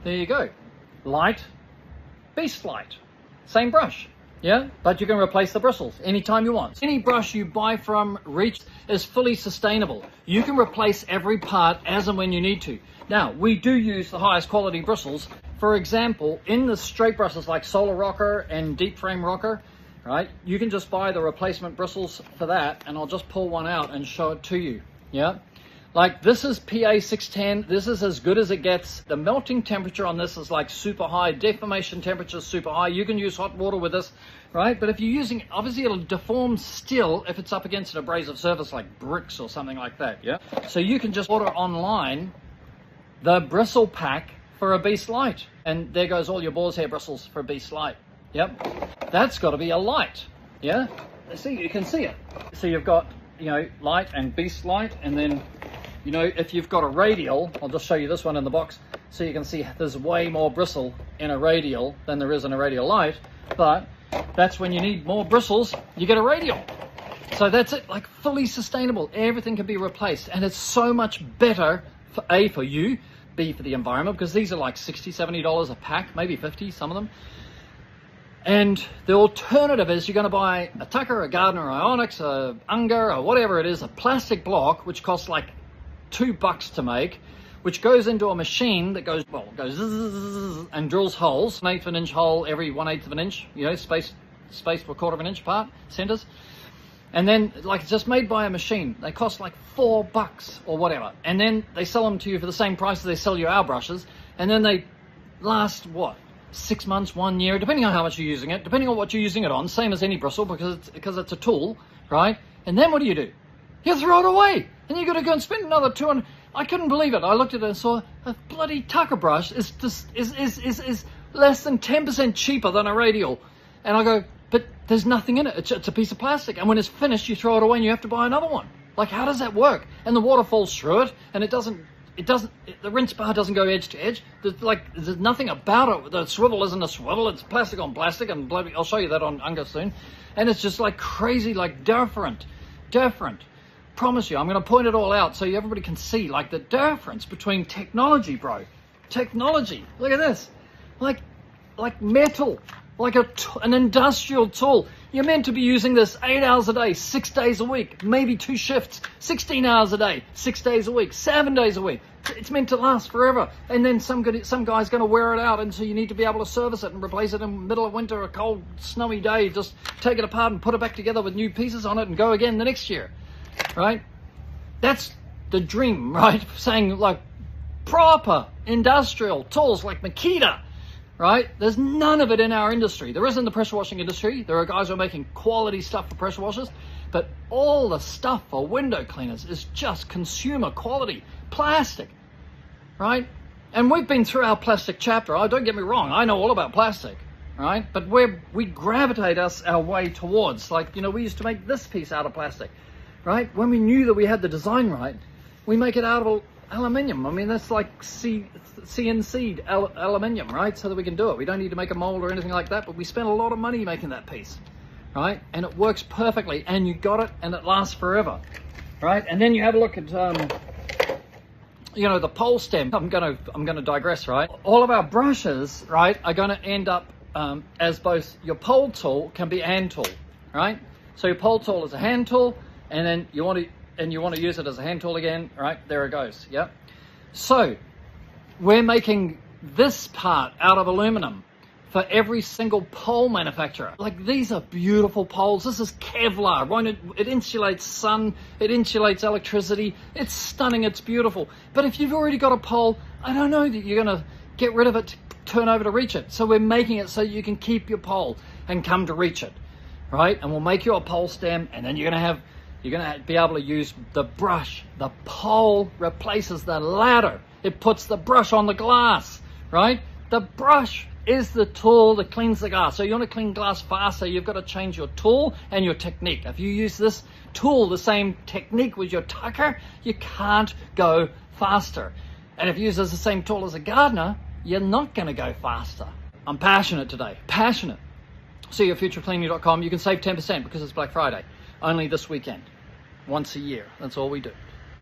There you go. Light, Beast Light. Same brush. Yeah, but you can replace the bristles anytime you want. Any brush you buy from Reach is fully sustainable. You can replace every part as and when you need to. Now, we do use the highest quality bristles. For example, in the straight brushes like Solar Rocker and Deep Frame Rocker, right, you can just buy the replacement bristles for that, and I'll just pull one out and show it to you. Yeah, like this is PA 610. This is as good as it gets. The melting temperature on this is like super high. Deformation temperature is super high. You can use hot water with this, right? But if you're using, obviously it'll deform still if it's up against an abrasive surface like bricks or something like that, yeah? So you can just order online the bristle pack for a Beast Light. And there goes all your boar's hair bristles for a Beast Light. Yep. That's got to be a light, yeah? See, you can see it. So you've got, you know, light and Beast Light, and then, you know, if you've got a radial, I'll just show you this one in the box, so you can see there's way more bristle in a radial than there is in a radial light, but that's when you need more bristles, you get a radial. So that's it, like fully sustainable. Everything can be replaced, and it's so much better for A, for you, B, for the environment, because these are like $60, $70 a pack, maybe 50, some of them. And the alternative is you're going to buy a Tucker, a Gardner, a Onyx, a Unger, or whatever it is, a plastic block, which costs like $2 to make, which goes into a machine that goes, well, goes zzz, and drills holes, 1/8 of an inch hole every 1/8 of an inch, you know, spaced for 1/4 of an inch apart, centers. And then, like, it's just made by a machine. They cost like $4 or whatever. And then they sell them to you for the same price as they sell you our brushes. And then they last, what, 6 months, 1 year, depending on how much you're using it, depending on what you're using it on, same as any bristle, because it's a tool, right? And then what do? You throw it away. And you got to go and spend another $200. I couldn't believe it. I looked at it and saw a bloody Tucker brush is less than 10% cheaper than a radial. And I go, but there's nothing in it. It's a piece of plastic. And when it's finished, you throw it away and you have to buy another one. Like, how does that work? And the water falls through it, and the rinse bar doesn't go edge to edge. There's nothing about it. The swivel isn't a swivel. It's plastic on plastic, and bloody, I'll show you that on Unger soon. And it's just like crazy, like different. Promise you, I'm going to point it all out so everybody can see, like, the difference between technology, bro. Technology. Look at this. Like metal. Like an industrial tool. You're meant to be using this 8 hours a day, 6 days a week, maybe 2 shifts, 16 hours a day, 6 days a week, 7 days a week. It's meant to last forever. And then some guy's going to wear it out, and so you need to be able to service it and replace it in the middle of winter, a cold, snowy day. Just take it apart and put it back together with new pieces on it and go again the next year, right? That's the dream, right? Saying, like, proper industrial tools like Makita. Right? There's none of it in our industry. There isn't the pressure washing industry. There are guys who are making quality stuff for pressure washers, but all the stuff for window cleaners is just consumer quality plastic, right? And we've been through our plastic chapter. Oh, don't get me wrong, I know all about plastic, right? But we gravitate our way towards, like, you know, we used to make this piece out of plastic, right? When we knew that we had the design right, we make it out of aluminium. I mean, that's like CNC'd aluminium, right? So that we can do it. We don't need to make a mold or anything like that, but we spent a lot of money making that piece, right? And it works perfectly, and you got it, and it lasts forever, right? And then you have a look at, you know, the pole stem. I'm gonna digress, right? All of our brushes, right, are gonna end up as both your pole tool can be a hand tool, right? So your pole tool is a hand tool, and then you want to use it as a hand tool again, right? There it goes, yeah? So we're making this part out of aluminum for every single pole manufacturer. Like, these are beautiful poles. This is Kevlar, right? It insulates sun, it insulates electricity. It's stunning, it's beautiful. But if you've already got a pole, I don't know that you're gonna get rid of it to turn over to reach it. So we're making it so you can keep your pole and come to reach it, right? And we'll make you a pole stem, and then you're gonna be able to use the brush. The pole replaces the ladder. It puts the brush on the glass, right? The brush is the tool that cleans the glass. So you want to clean glass faster, you've got to change your tool and your technique. If you use this tool, the same technique with your Tucker, you can't go faster. And if you use the same tool as a gardener, you're not going to go faster. I'm passionate today, passionate. See you at futurecleaning.com. You can save 10% because it's Black Friday. Only this weekend. Once a year. That's all we do.